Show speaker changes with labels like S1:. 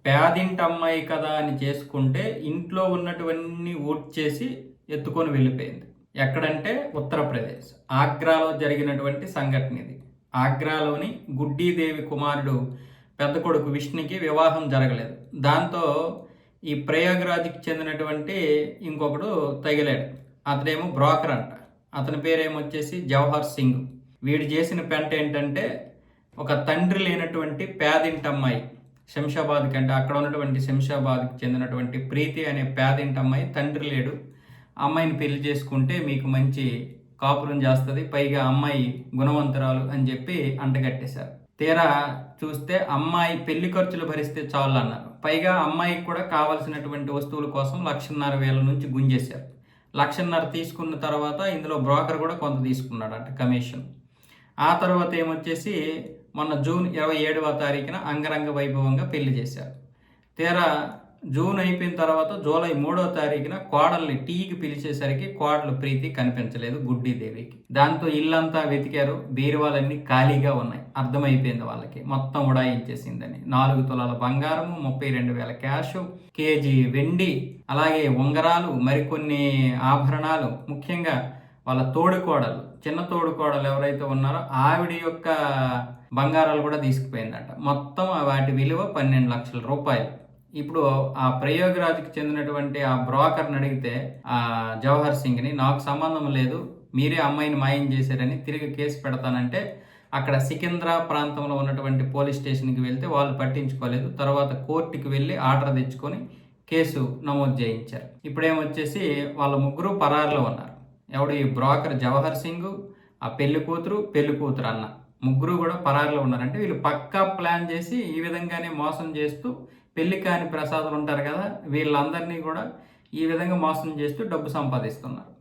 S1: పేదింటి అమ్మాయి కదా అని చేసుకుంటే ఇంట్లో ఉన్నటువన్నీ ఊడ్చేసి ఎత్తుకొని వెళ్ళిపోయింది. ఎక్కడంటే ఉత్తరప్రదేశ్ ఆగ్రాలో జరిగినటువంటి సంఘటన ఇది. ఆగ్రాలోని గుడ్డీదేవి కుమారుడు పెద్ద కొడుకు విష్ణుకి వివాహం జరగలేదు. దాంతో ఈ ప్రయాగ్రాజ్కి చెందినటువంటి ఇంకొకడు తగిలాడు. అతడేమో బ్రోకర్ అంట. అతని పేరేమొచ్చేసి జవహర్ సింగ్. వీడు చేసిన పెంట ఏంటంటే ఒక తండ్రి లేనటువంటి పేదింటి అమ్మాయి, శంషాబాద్ కంటే అక్కడ ఉన్నటువంటి శంషాబాద్కి చెందినటువంటి ప్రీతి అనే పేదింటి అమ్మాయి, తండ్రి లేడు, అమ్మాయిని పెళ్లి చేసుకుంటే మీకు మంచి కాపురం చేస్తుంది, పైగా అమ్మాయి గుణవంతురాలు అని చెప్పి అంటగట్టేశారు. తీరా చూస్తే అమ్మాయి పెళ్లి ఖర్చులు భరిస్తే చాలు అన్నారు. పైగా అమ్మాయికి కూడా కావాల్సినటువంటి వస్తువుల కోసం 1,50,000 నుంచి గుంజేశారు. 1,50,000 తీసుకున్న తర్వాత ఇందులో బ్రోకర్ కూడా కొంత తీసుకున్నాడంట కమిషన్. ఆ తర్వాత ఏమొచ్చేసి మొన్న జూన్ 27వ తారీఖున అంగరంగ వైభవంగా పెళ్లి చేశారు. తీరా జూన్ అయిపోయిన తర్వాత జూలై 3వ తారీఖున కోడల్ని టీకి పిలిచేసరికి కోడలు ప్రీతి కనిపించలేదు గుడ్డీదేవికి. దాంతో ఇల్లంతా వెతికారు, బీరువాలన్నీ ఖాళీగా ఉన్నాయి. అర్థమైపోయింది వాళ్ళకి, మొత్తం ఉడాయించేసిందని. 4 తులాల బంగారము, 32,000 క్యాష్, కేజీ వెండి, అలాగే ఉంగరాలు, మరికొన్ని ఆభరణాలు, ముఖ్యంగా వాళ్ళ తోడుకోడలు, చిన్న తోడుకోడలు ఎవరైతే ఉన్నారో ఆవిడ యొక్క బంగారాలు కూడా తీసుకుపోయిందట. మొత్తం వాటి విలువ 12 లక్షల రూపాయలు. ఇప్పుడు ఆ ప్రయోగరాజ్కి చెందినటువంటి ఆ బ్రోకర్ని అడిగితే ఆ జవహర్ సింగ్ని, నాకు సంబంధం లేదు, మీరే అమ్మాయిని మాయం చేశారని తిరిగి కేసు పెడతానంటే అక్కడ సికింద్రా ప్రాంతంలో ఉన్నటువంటి పోలీస్ స్టేషన్కి వెళ్తే వాళ్ళు పట్టించుకోలేదు. తర్వాత కోర్టుకి వెళ్ళి ఆర్డర్ తెచ్చుకొని కేసు నమోదు చేయించారు. ఇప్పుడేమొచ్చేసి వాళ్ళ ముగ్గురు పరారులో ఉన్నారు. ఎవడు ఈ బ్రోకర్ జవహర్ సింగ్, ఆ పెళ్లి కూతురు అన్న ముగ్గురు కూడా పరారులో ఉన్నారంటే వీళ్ళు పక్కా ప్లాన్ చేసి ఈ విధంగానే మోసం చేస్తూ, పెళ్లి కాని ప్రసాదులు ఉంటారు కదా, వీళ్ళందరినీ కూడా ఈ విధంగా మోసం చేస్తూ డబ్బు సంపాదిస్తున్నారు.